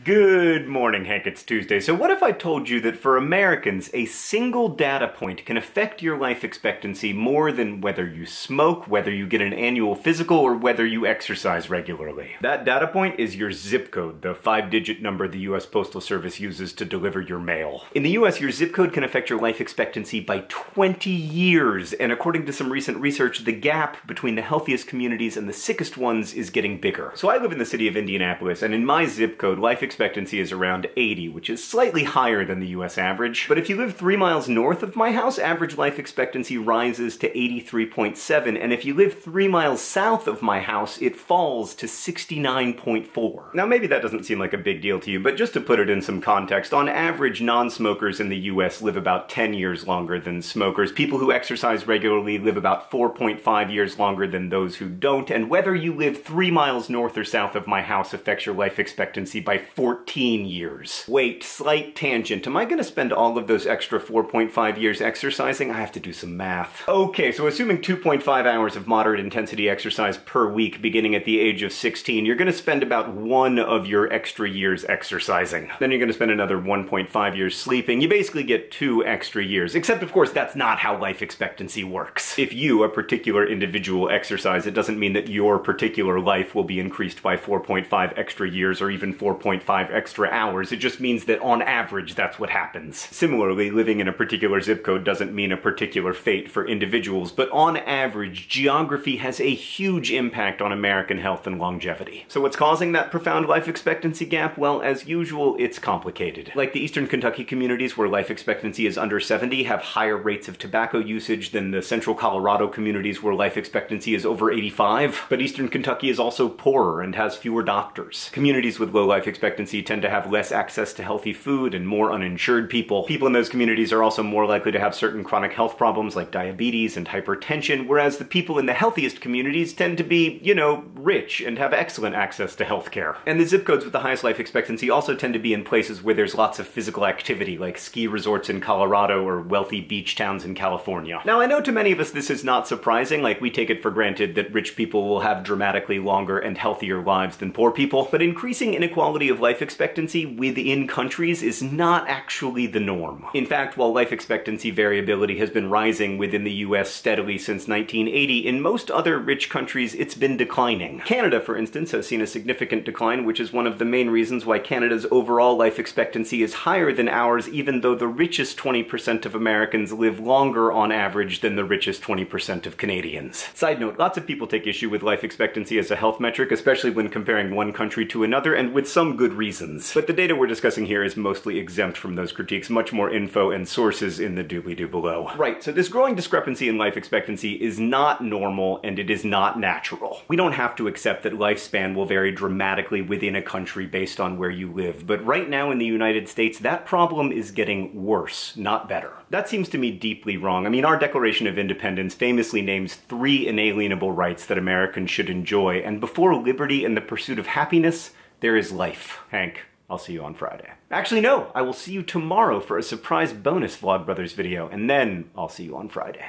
Good morning, Hank. It's Tuesday. So what if I told you that for Americans, a single data point can affect your life expectancy more than whether you smoke, whether you get an annual physical, or whether you exercise regularly? That data point is your zip code, the 5-digit number the US Postal Service uses to deliver your mail. In the US, your zip code can affect your life expectancy by 20 years, and according to some recent research, the gap between the healthiest communities and the sickest ones is getting bigger. So I live in the city of Indianapolis, and in my zip code, life expectancy is around 80, which is slightly higher than the US average. But if you live 3 miles north of my house, average life expectancy rises to 83.7, and if you live 3 miles south of my house, it falls to 69.4. Now maybe that doesn't seem like a big deal to you, but just to put it in some context, on average, non-smokers in the US live about 10 years longer than smokers. People who exercise regularly live about 4.5 years longer than those who don't, and whether you live 3 miles north or south of my house affects your life expectancy by 14 years. Wait, slight tangent. Am I gonna spend all of those extra 4.5 years exercising? I have to do some math. Okay, so assuming 2.5 hours of moderate intensity exercise per week beginning at the age of 16, you're gonna spend about 1 of your extra years exercising. Then you're gonna spend another 1.5 years sleeping. You basically get 2 extra years. Except, of course, that's not how life expectancy works. If you, a particular individual, exercise, it doesn't mean that your particular life will be increased by 4.5 extra years or even 4.5 extra hours. It just means that on average that's what happens. Similarly, living in a particular zip code doesn't mean a particular fate for individuals, but on average, geography has a huge impact on American health and longevity. So what's causing that profound life expectancy gap? Well, as usual, it's complicated. Like the Eastern Kentucky communities where life expectancy is under 70 have higher rates of tobacco usage than the Central Colorado communities where life expectancy is over 85. But Eastern Kentucky is also poorer and has fewer doctors. Communities with low life expectancy tend to have less access to healthy food and more uninsured people. People in those communities are also more likely to have certain chronic health problems like diabetes and hypertension, whereas the people in the healthiest communities tend to be, you know, rich and have excellent access to healthcare. And the zip codes with the highest life expectancy also tend to be in places where there's lots of physical activity, like ski resorts in Colorado or wealthy beach towns in California. Now, I know to many of us this is not surprising, like we take it for granted that rich people will have dramatically longer and healthier lives than poor people, but increasing inequality of life expectancy within countries is not actually the norm. In fact, while life expectancy variability has been rising within the US steadily since 1980, in most other rich countries it's been declining. Canada, for instance, has seen a significant decline, which is one of the main reasons why Canada's overall life expectancy is higher than ours, even though the richest 20% of Americans live longer on average than the richest 20% of Canadians. Side note, lots of people take issue with life expectancy as a health metric, especially when comparing one country to another, and with some good reasons. But the data we're discussing here is mostly exempt from those critiques. Much more info and sources in the doobly-doo below. Right, so this growing discrepancy in life expectancy is not normal and it is not natural. We don't have to accept that lifespan will vary dramatically within a country based on where you live, but right now in the United States, that problem is getting worse, not better. That seems to me deeply wrong. I mean, our Declaration of Independence famously names 3 inalienable rights that Americans should enjoy, and before liberty and the pursuit of happiness, there is life. Hank, I'll see you on Friday. Actually, no, I will see you tomorrow for a surprise bonus Vlogbrothers video, and then I'll see you on Friday.